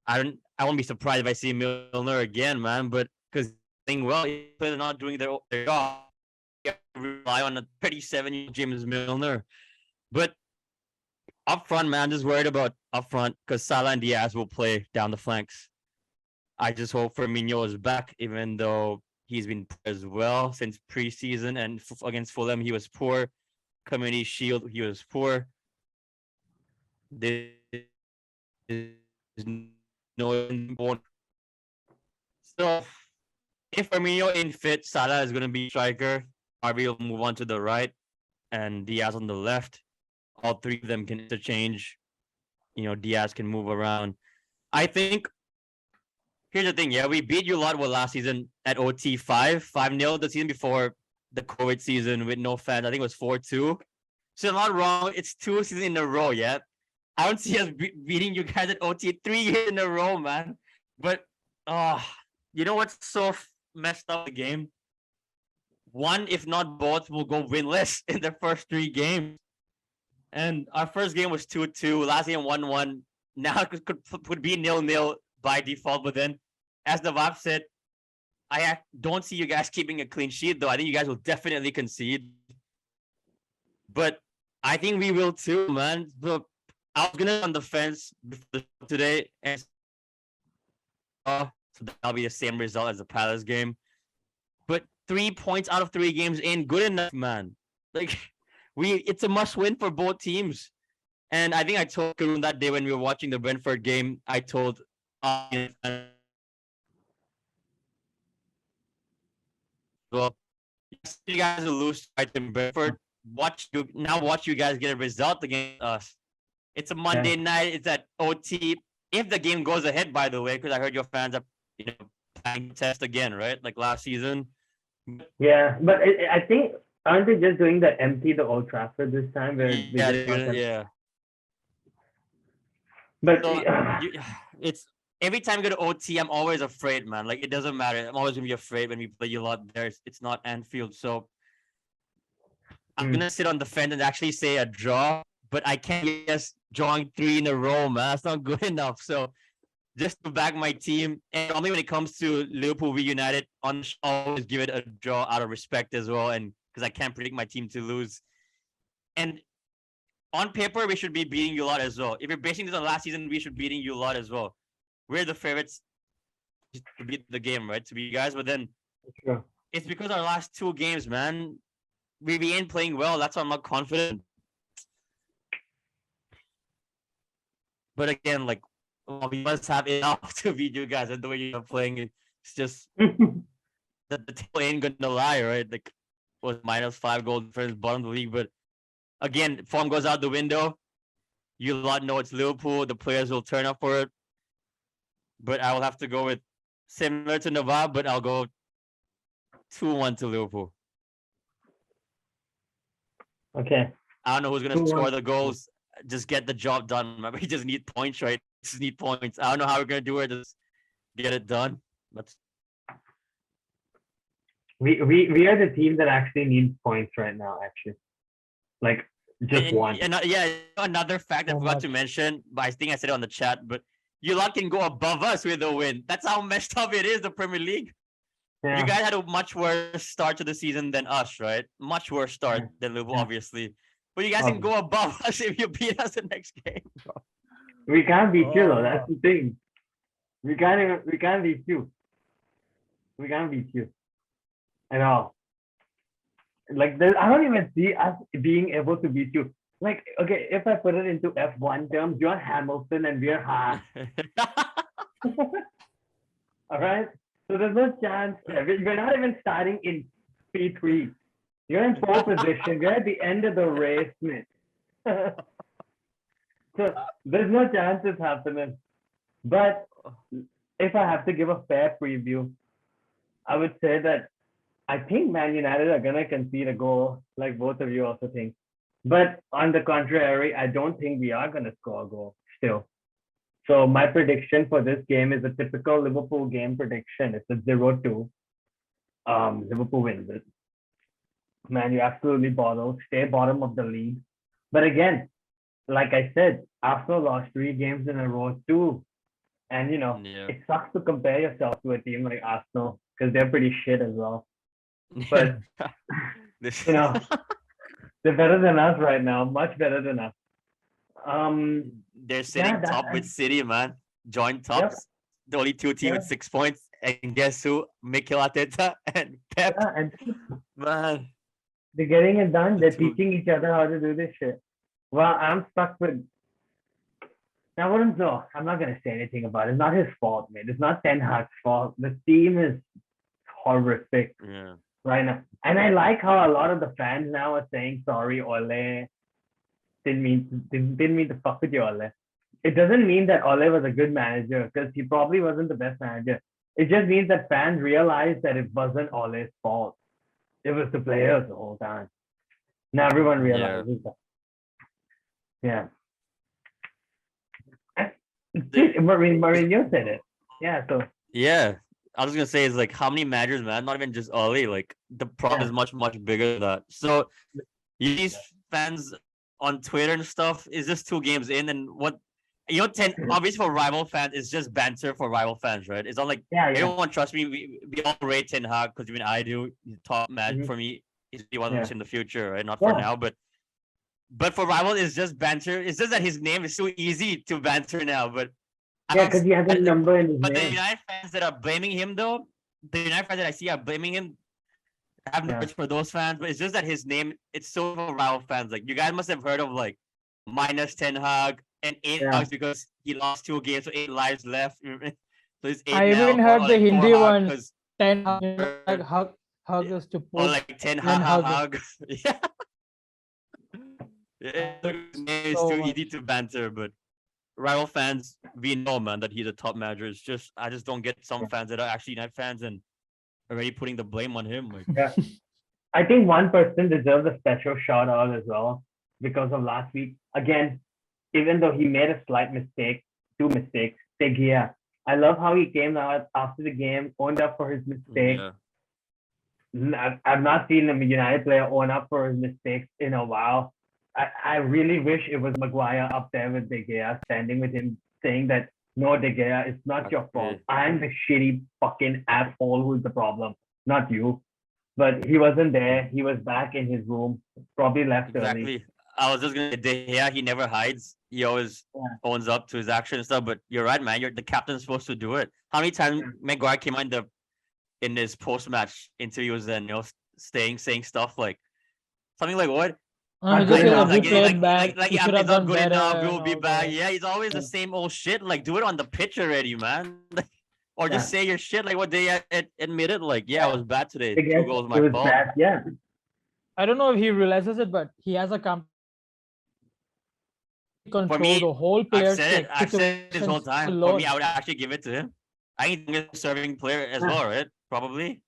I won't be surprised if I see Milner again, man. But because playing well, they're not doing their job. You have to rely on a 37-year-old James Milner. But up front, man, I'm just worried about up front because Salah and Diaz will play down the flanks. I just hope Firmino is back, even though he's been poor as well since preseason and against Fulham he was poor. Community Shield he was poor. There's no. So if Firmino in fit, Salah is going to be striker. Harvey will move on to the right, and Diaz on the left. All three of them can interchange. Diaz can move around. I think. Here's the thing, yeah, we beat you a lot last season at OT 5-0. The season before the COVID season with no fans, I think it was 4-2. So I'm not wrong. It's 2 seasons in a row, yeah. I don't see us beating you guys at OT 3 years in a row, man. But you know what's so messed up the game? One, if not both, will go winless in the first 3 games. And our first game was 2-2. Last game 1-1. Now it could be 0-0 by default. But then, as the VAP said, I don't see you guys keeping a clean sheet, though. I think you guys will definitely concede. But I think we will too, man. But I was gonna on the fence today, and so that'll be the same result as the Palace game. But 3 points out of 3 games ain't good enough, man. Like it's a must win for both teams. And I think I told Karun that day when we were watching the Brentford game, I told well, you guys will lose to Brentford. Watch you guys get a result against us. It's a Monday night. It's at OT. If the game goes ahead, by the way, because I heard your fans are planning to test again, right? Like last season. Yeah, but I think aren't they just doing the empty the Old Trafford this time? Where Yeah. But so it's every time you go to OT, I'm always afraid, man. Like it doesn't matter. I'm always gonna be afraid when we play you a lot there. It's not Anfield, so I'm gonna sit on the fence and actually say a draw. But I can't just drawing 3 in a row, man. That's not good enough. So just to back my team, and only when it comes to Liverpool v United, I'll always give it a draw out of respect as well, and because I can't predict my team to lose. And on paper, we should be beating you a lot as well. If you're basing this on last season, we should be beating you a lot as well. We're the favorites to beat the game, right? To be you guys, but then it's because our last 2 games, man, we ain't playing well. That's why I'm not confident. But again, like we must have enough to beat you guys. And the way you're playing, it's just the table ain't gonna lie, right? Like was -5 goal difference, bottom of the league. But again, form goes out the window. You lot know it's Liverpool. The players will turn up for it. But I will have to go with similar to Nawab, but I'll go 2-1 to Liverpool. Okay. I don't know who's gonna 2-1. score the goals. Just get the job done. Remember, we just need points, right? Just need points. I don't know how we're gonna do it. Just get it done. But We are the team that actually needs points right now, actually. Like just one. and yeah, another fact I So forgot much. to mention, but I think I said it on the chat. But you lot can go above us with a win. That's how messed up it is. The Premier League. Yeah. You guys had a much worse start to the season than us, right? Much worse start Yeah. than Liverpool, Yeah. obviously. But you guys can go above us if you beat us the next game, bro. We can't beat you though. Oh. That's the thing. We can't beat you. We can't beat you at all. Like I don't even see us being able to beat you. Like, okay, if I put it into F1 terms, you're Hamilton and we're Haas. All right. So there's no chance. We're not even starting in P3. You're in pole position. You're at the end of the race, mate. So there's no chance it's happening. But if I have to give a fair preview, I would say that I think Man United are gonna concede a goal, like both of you also think. But on the contrary, I don't think we are gonna score a goal still. So my prediction for this game is a typical Liverpool game prediction. It's a 0-2. Liverpool wins it. Man, you absolutely bottle, stay bottom of the league. But again, like I said, Arsenal lost 3 games in a row too. And it sucks to compare yourself to a team like Arsenal because they're pretty shit as well. But they're better than us right now, much better than us. They're sitting top with City, man. Joint tops. Yep. The only 2 teams with 6 points. And guess who? Mikel Arteta and Pep. Yeah, and man. They're getting it done. They're teaching each other how to do this shit. Well, I'm stuck with. I wouldn't know. I'm not gonna say anything about it. It's not his fault, mate. It's not Ten Hag's fault. The team is horrific right now. And I like how a lot of the fans now are saying sorry, Ole. Didn't mean to fuck with you, Ole. It doesn't mean that Ole was a good manager because he probably wasn't the best manager. It just means that fans realized that it wasn't Ole's fault. It was the players the whole time. Now everyone realizes that. Yeah. Mourinho said it. Yeah. So. Yeah. I was gonna say is like how many managers, man? Not even just Ole. Like the problem is much bigger than that. So these fans on Twitter and stuff is just 2 games in, and what obviously for rival fans, it's just banter for rival fans, right? It's not like everyone trust me. We all rate Ten Hag because even I do. He's top man for me. He's the one in the future, right? Not for now, but for rival, it's just banter. It's just that his name is so easy to banter now, but. Yeah, because he has a number in his name. But the United fans that are blaming him, though, the United fans that I see are blaming him. I have no words for those fans, but it's just that his name, it's so for rival fans. Like, you guys must have heard of, like, minus Ten Hag and 8 hugs because he lost 2 games, so 8 lives left. So it's 8 I now, even heard the like Hindi one. 10 hug is to push. Or like 10 hug. Yeah. It's too easy to banter, but rival fans, we know, man, that he's a top manager. It's just I just don't get some fans that are actually United fans and already putting the blame on him. Like, I think one person deserves a special shout out as well because of last week. Again, even though he made a slight mistake, 2 mistakes, De Gea. I love how he came out after the game, owned up for his mistake. I've not seen a United player own up for his mistakes in a while. I really wish it was Maguire up there with De Gea, standing with him, saying that, no, De Gea, it's not your fault. I'm the shitty fucking asshole who's the problem, not you. But he wasn't there. He was back in his room, probably left early. I was just going to say, De Gea, he never hides. He always owns up to his action and stuff. But you're right, man. The captain's supposed to do it. How many times Maguire came out in his post-match interviews and, saying stuff like, something like what? It's not good enough. We'll be back. Yeah, he's always the same old shit. Like, do it on the pitch already, man. Or just say your shit. Like what they admitted. Like, I was bad today. 2 goals my fault. Bad. Yeah. I don't know if he realizes it, but he has a control the whole player. I've said it this whole time. For me, I would actually give it to him. I think youngest serving player as well, right? Probably.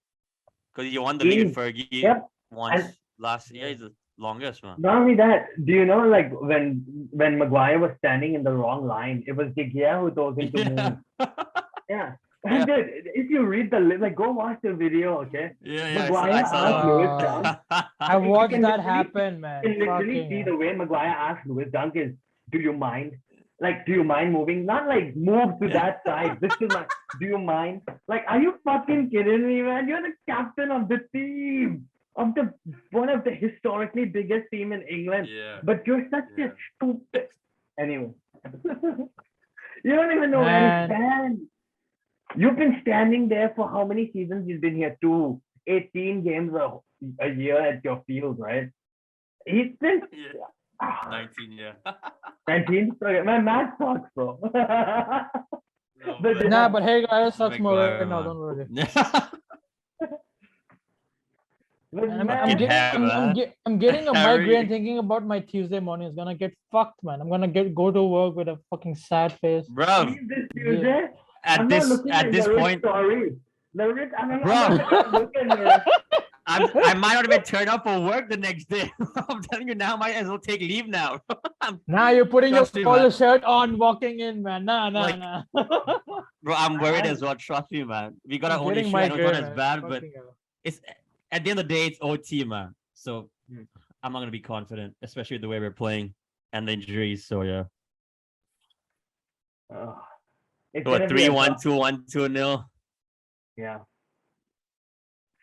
Because you won the league with Fergie Yep. once And last year. He's the longest, man. not only that, do you know like when Maguire was standing in the wrong line, it was De Gea who told him to move. Yeah. Yeah. Dude, if you read the like, go watch the video, okay? Yeah, Maguire I saw asked Lewis Uh, Dunk. I You watched can that literally happen, You man. can literally Fucking see hell. the way Maguire asked Lewis Dunk is, do you mind? Like, do you mind moving? Not like move to that side. This is my. Do you mind? Like, are you fucking kidding me, man? You're the captain of the team, of the one of the historically biggest team in England. Yeah. But you're such a Yeah. stupid. Anyway, you don't even know where Man. to stand. You've been standing there for how many seasons? You've been here? 18 games a year at your field, right? He's been Yeah. 19, yeah. 19. Sorry, my math sucks, bro. No, But but- Nah, but hey guys, sucks more Maguire, right now. man. Don't worry. But I'm, man, I'm, get, Harry, I'm, I'm, man. get, I'm getting a Harry. migraine thinking about my Tuesday morning. It's gonna get fucked, man. I'm gonna go to work with a fucking sad face. Bro, leave this Tuesday. at I'm this not looking at this the Rick point, story. The Rick, I'm Bro. not looking at I might not even turn up for work the next day. I'm telling you now, I might as well take leave now. Nah, you're putting your Trust me, collar man. shirt on, walking in, man. Nah, Like, nah. Bro, I'm worried as well. Trust me, man. We got our I'm own getting issue. I know it's not migraine, as man. bad, but Fucking hell. it's at the end of the day, it's OT, man. So Hmm. I'm not gonna be confident, especially the way we're playing and the injuries. So yeah. It's So gonna a be a 3-1, tough- 2-1, 2-0. Yeah.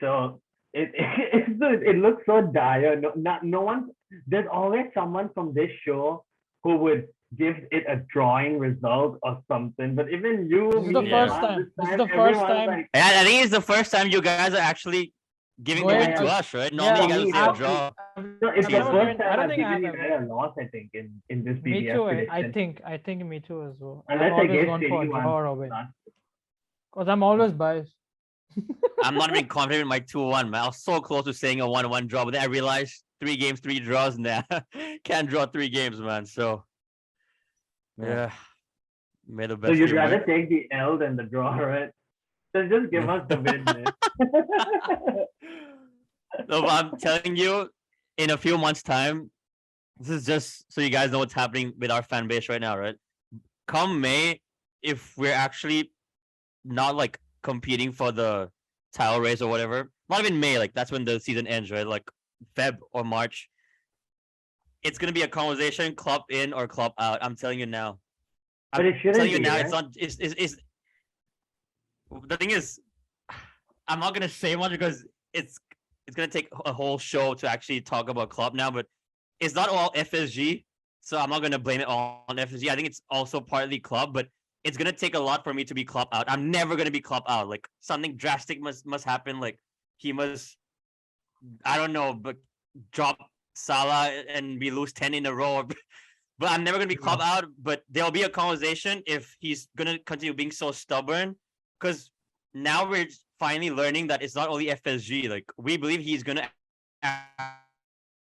So it looks so dire. No one. There's always someone from this show who would give it a drawing result or something. But even you, This is the me, first Mark, time. This is the first everyone's time. like, I think it's the first time you guys are actually giving the Going win to ag- us, right? Normally you guys will say a I've- draw. no, it's the Season. first I time don't I've think I given you have guys a loss. I think in this Me BBF too. prediction. I think me too as well. Unless I've I always guess gone for a City won draw or a win. last. Because I'm always biased. I'm not even confident in my 2-1, man. I was so close to saying a 1-1 draw, but then I realized 3 games, 3 draws, and then can't draw 3 games, man. So yeah. May the So best you'd team rather win. take the L than the draw, right? So just give us the win, man. No, but I'm telling you, in a few months' time, this is just so you guys know what's happening with our fan base right now, right? Come May, if we're actually not like competing for the title race or whatever, not even May, like that's when the season ends, right? Like Feb or March. It's gonna be a conversation, club in or club out. I'm telling you now. But it shouldn't telling you be, now, right? it's not. It's the thing is, I'm not gonna say much because it's gonna take a whole show to actually talk about club now. But it's not all FSG, so I'm not gonna blame it all on FSG. I think it's also partly club, but it's gonna take a lot for me to be club out. I'm never gonna be club out. Like something drastic must happen. Like he must, I don't know, but drop Salah and we lose 10 in a row. But I'm never gonna be club out. But there'll be a conversation if he's gonna continue being so stubborn. Because now we're finally learning that it's not only FSG. Like we believe he's gonna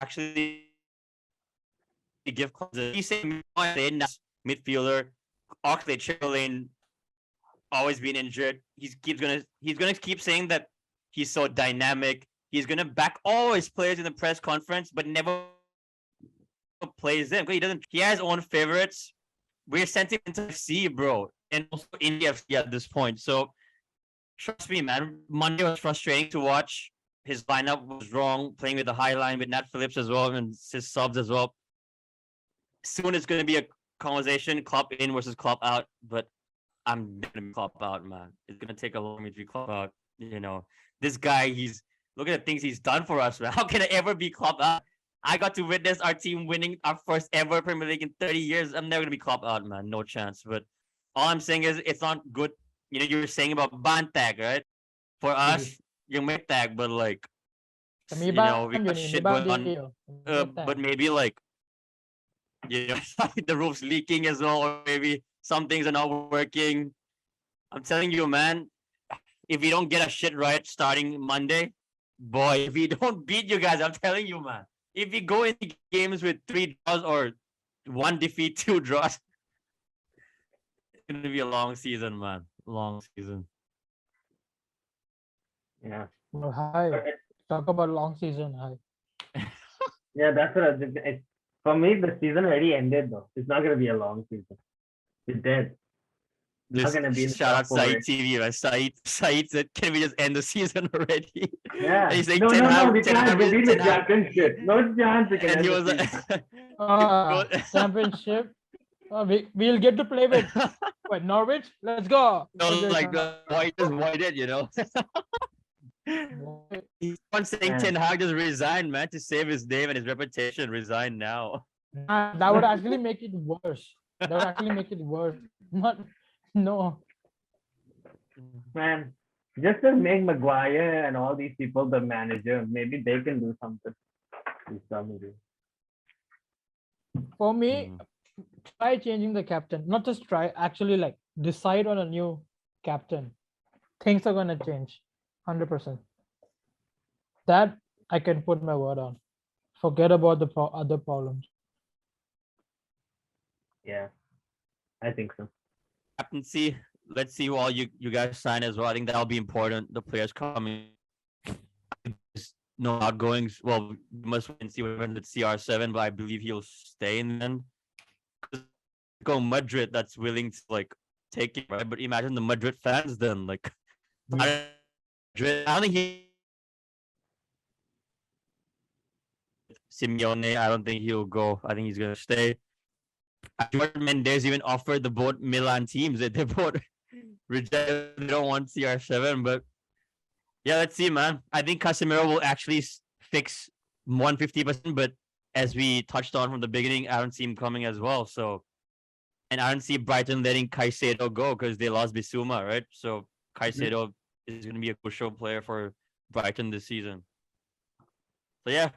actually give clubs. He's saying midfielder, Oxlade, Chamberlain, always been injured. He's gonna keep saying that he's so dynamic. He's gonna back all his players in the press conference, but never plays them. He doesn't. He has his own favorites. We're sentiment FC, bro, and also India FC at this point. So trust me, man. Monday was frustrating to watch. His lineup was wrong, playing with the high line with Nat Phillips as well and his subs as well. Soon it's gonna be a conversation, club in versus club out, but I'm gonna be club out, man. It's gonna take a long time to be club out. You know, this guy, he's look at the things he's done for us, man. How can I ever be club out? I got to witness our team winning our first ever Premier League in 30 years. I'm never gonna be club out, man. No chance. But all I'm saying is it's not good. You know, you were saying about Bantag, right? For us, yung may tag, but like, you know, we got shit going on. But maybe like, you know, the roof's leaking as well, or maybe some things are not working. I'm telling you, man, if we don't get a shit right starting Monday, boy, if we don't beat you guys, I'm telling you, man, if we go into games with 3 draws or 1 defeat, 2 draws, it's gonna be a long season, man. Long season. Yeah. Well, hi. Talk about long season. Hi. Yeah, that's what for me, the season already ended though. It's not gonna be a long season. It's dead. Not Just gonna be in the shout out top four Said race. TV, right? Said said, can we just end the season already? Yeah. And he's like, No, Ten no, no. Hag, We Ten can't. Hag, We need the Ten Hag. championship. No chance we can And end he the was like, season. Championship. We'll get to play with what, Norwich. Let's go. no, like, why did, you know? He's on saying Man. Ten Hag just resigned, man, to save his name and his reputation. Resign now. That would actually make it worse. That would actually make it worse. Not, no. Man, just to make Maguire and all these people the manager, maybe they can do something. Do something. For me, try changing the captain. Not just try, actually like decide on a new captain. Things are gonna change. 100%. That I can put my word on. Forget about the other problems. Yeah, I think so. Captaincy. Let's see who all you guys sign as well. I think that'll be important. The players coming. No outgoings. Well, we must wait and see what happens at CR7, but I believe he'll stay in the end. Go Madrid that's willing to like take it, right? But imagine the Madrid fans then, like I don't think Simeone, I don't think he'll go. I think he's gonna stay. Jordan Mendes even offered the both Milan teams that they both rejected. They don't want CR7, but yeah, let's see, man. I think Casemiro will actually fix 150%, but as we touched on from the beginning, I don't see him coming as well. So, and I don't see Brighton letting Caicedo go because they lost Bissouma, right? So Caicedo is going to be a crucial player for Brighton this season. So yeah,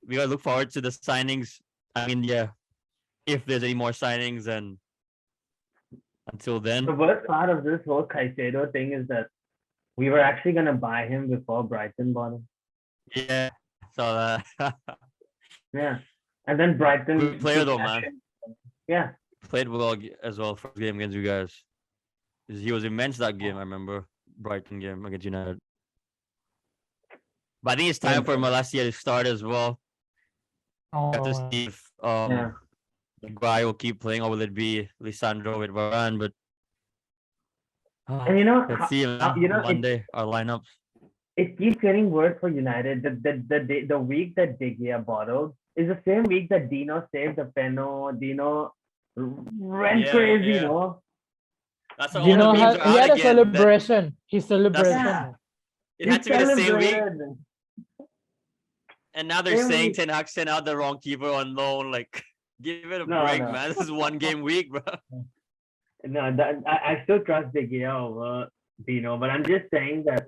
we gotta look forward to the signings. I mean, yeah, if there's any more signings, and until then, The worst part of this whole Caicedo thing is that we were actually gonna buy him before Brighton bought him. yeah. So Yeah, and then Brighton. good player though, man. Yeah. Played well as well first game against you guys. He was immense that game. I remember Brighton game against United. But I think it's time for Malacia to start as well. We have to see if Maguire will keep playing, or will it be Lisandro with Varane? But and you know, let's see, man. Monday our lineups. It keeps getting worse for United. The week that De Gea bottled is the same week that Dino saved the Peno. Dino went crazy, you know. That's all You know, the memes he had a again. celebration. His celebration. Yeah. It had to be the same week. Celebrated. And now they're Same saying week. Ten Hag sent out the wrong keeper on loan. Like, give it a No, break, no. man. This is one game week, bro. No, I still trust De Gea over Dino, but I'm just saying that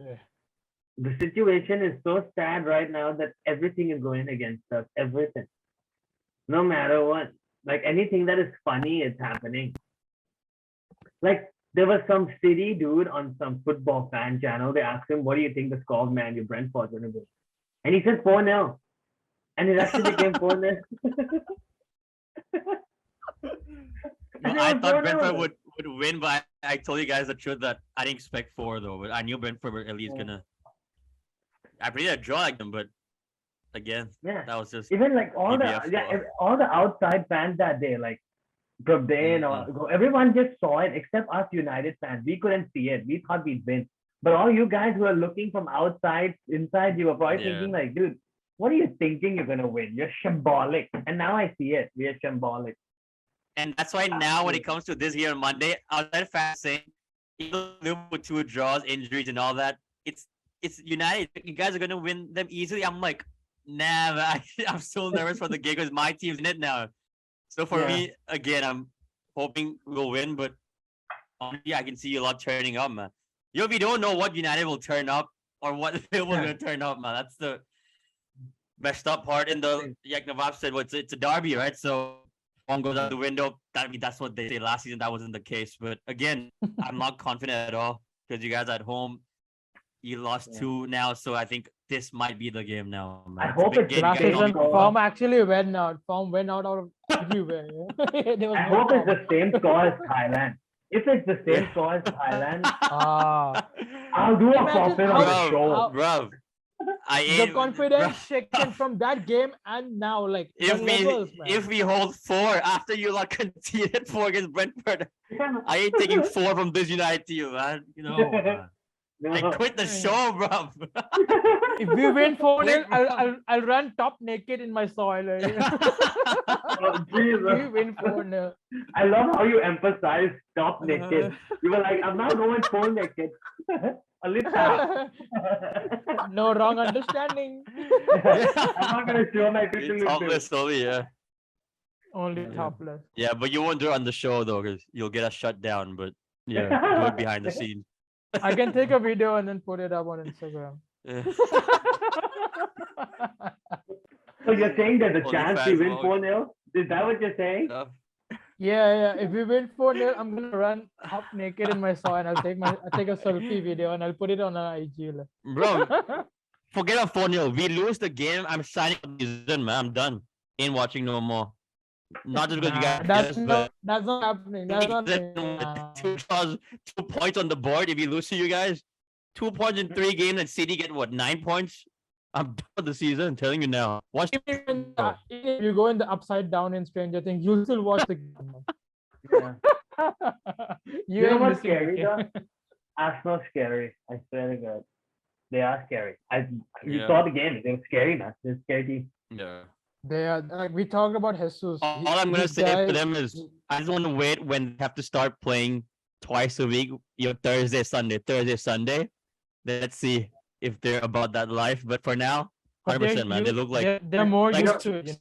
the situation is so sad right now that everything is going against us. Everything. No matter what. Like anything that is funny is happening. Like there was some city dude on some football fan channel. They asked him, what do you think the score of Man U Brentford's gonna be? And he said 4-0. And it actually became 4-0. No, I thought Brentford would win, but I told you guys the truth that I didn't expect 4 though. But I knew Brentford were at least gonna. I predicted a draw like them, but again, that was just even like all BBF all the outside fans that day, like Gabay and everyone just saw it except us United fans. We couldn't see it. We thought we'd win. But all you guys who are looking from outside, inside, you were probably thinking like, dude, what are you thinking you're gonna win? You're shambolic. And now I see it. We are shambolic. And that's why now when it comes to this here on Monday, outside fans saying even with 2 draws, injuries, and all that, it's United. You guys are gonna win them easily. I'm like, nah, man, I'm so nervous for the game because my team's in it now. So for me, again, I'm hoping we'll win, but honestly, I can see a lot turning up, man. We don't know what United will turn up or what Liverpool's gonna turn up, man. That's the messed up part. In the like Nawab said, it's a derby, right? So one goes out the window. That's what they say last season. That wasn't the case. But again, I'm not confident at all because you guys at home, you lost 2 now. So I think this might be the game now, man. I hope it's last season. Form actually went out. Form went out of everywhere. I hope it's the same score as Thailand. If it's the same score as Thailand, I'll do a Imagine forfeit on the show. Bro, I the ain't, confidence bruv. shaken from that game and now, like the If levels, man. we hold 4 after you like conceded 4 against Brentford, I ain't taking 4 from this United team, man. You know, man. I quit the show, bro. If we win 4-0, Quit, bro. I'll run top naked in my soil. Oh, If Jesus. we win 4-0. I love how you emphasize top naked. You were like, I'm not going full naked. A little tap. No wrong understanding. I'm not gonna show my picture. Topless only, yeah. Only Yeah. topless. Yeah, but you won't do it on the show though, because you'll get us shut down. But yeah, do it behind the scenes. I can take a video and then put it up on Instagram. Yeah. So you're saying there's a Only chance fans we win will- 4-0? Is that what you're saying? No. Yeah. If we win 4-0, I'm gonna run half naked in my soil and I'll take a selfie video and I'll put it on our IG. Bro, forget about 4-0. We lose the game, I'm signing up the season, man. I'm done. Ain't watching no more. Not just because you Nah, guys, but that's not happening. That's not then happening. with 2 draws, 2 points on the board. If you lose to you guys, 2 points in 3 games, and City get what, 9 points? I'm done with the season. I'm telling you now. Watch. Even if you go in the upside down in Stranger Things, you'll still watch the game. Yeah. You know ain't what's missing the scary game. though? Arsenal's scary. I swear to God. They are scary. You Yeah. saw the game. They were scary, man. They're scary team. Yeah. They are like we talked about Jesus. All I'm gonna This say guy- for them is I just want to wait when they have to start playing twice a week. Thursday, Sunday, Thursday, Sunday. Let's see if they're about that life. But for now, but 100%, man. They look like they're more like- used to it.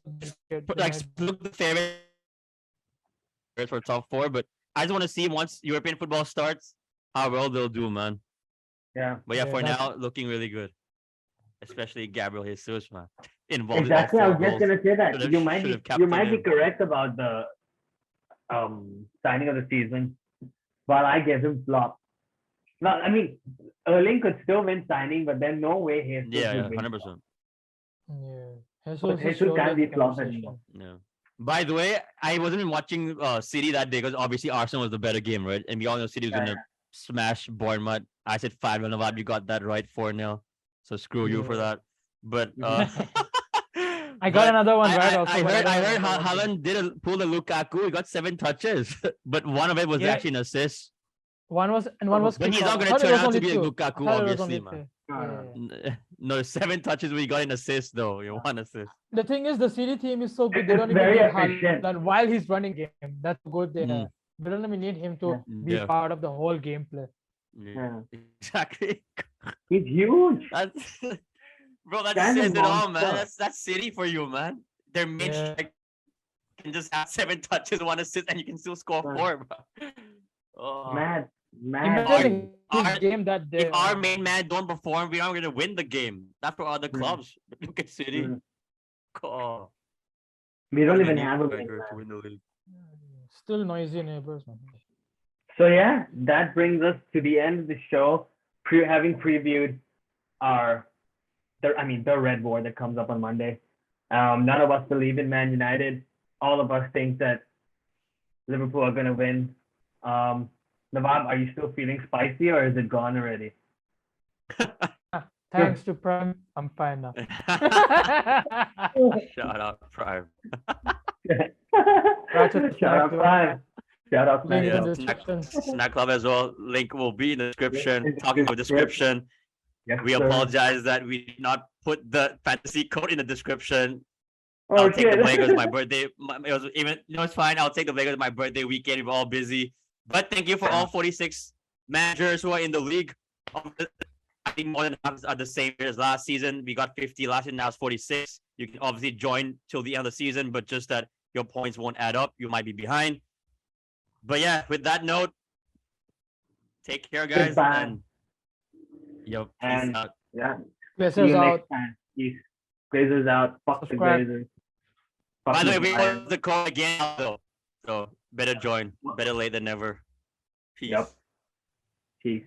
They like might- look the favorite for top 4. But I just want to see once European football starts how well they'll do, man. Yeah. But yeah, Yeah, for that's- now, looking really good. Especially Gabriel Jesus, man. Involved Exactly. I in was all 4 just goals. gonna say that. Should've- You might should've be you captained might be him. correct about the signing of the season. But I give him flop. Well, I mean, Erling could still win signing, but then no way Jesus Yeah, would win. 100%. Yeah. But is Jesus surely can't be the flop conversation. anymore. Yeah. By the way, I wasn't watching City that day because obviously Arsenal was the better game, right? And we all know City was Yeah, gonna smash Bournemouth. I said 5-0. Glad you got that right, 4-0. So screw you for Yeah. that. But I got another one right I also. but heard don't I know heard another one. Haaland did pull the Lukaku. He got 7 touches, but one of it was Yeah. actually an assist. One was But he's not kickoff. I gonna thought it turn was out to only be a two. Lukaku, I thought it was obviously, only man. two. Yeah. No, 7 touches where he got an assist though. You 1 assist. The thing is, the City team is so good. They It's don't even very need efficient. Haaland while he's running game. That's good. They Mm. they don't even need him to be Yeah. part of the whole gameplay. Yeah. Exactly. He's huge. That's bro, that Guy's a says it all, man. monster. That's City for you, man. Their main Yeah. strike can just have 7 touches, 1 assist, and you can still score Yeah. 4, bro. Oh. Mad. Imagine his our- game that day. If our main man don't perform, we aren't gonna win the game. That's for other Mm. clubs. Look at City. Mm. Oh, We don't they even need have a striker wing to man. win the league. Still noisy neighbors, man. So yeah, that brings us to the end of the show. Having previewed the red war that comes up on Monday. None of us believe in Man United. All of us think that Liverpool are gonna win. Nawab, are you still feeling spicy or is it gone already? Thanks to Prime, I'm fine now. Shout out Prime. Ratchet Shout out Snack Prime. Shout out Link Prime. in the Yeah, description. Snack Club as well. Link will be in the description. in the Talking about description. Yes, We sir. apologize that we did not put the fantasy code in the description. I'll take the blame because my birthday. It was even. It's fine. I'll take the blame because my birthday weekend. We were all busy. But thank you for all 46 managers who are in the league. I think more than half are the same as last season. We got 50 last year. Now it's 46. You can obviously join till the end of the season, but just that your points won't add up. You might be behind. But yeah, with that note, take care, guys. Goodbye. And yo, peace And- out. Yeah. See Blessings you out. next time. Peace. Glazers out. Fuck the Subscribe. Glazers. By Fuck the way, we Bayern. want the call again though. So better join. Better late than never. Peace. Yep. Peace.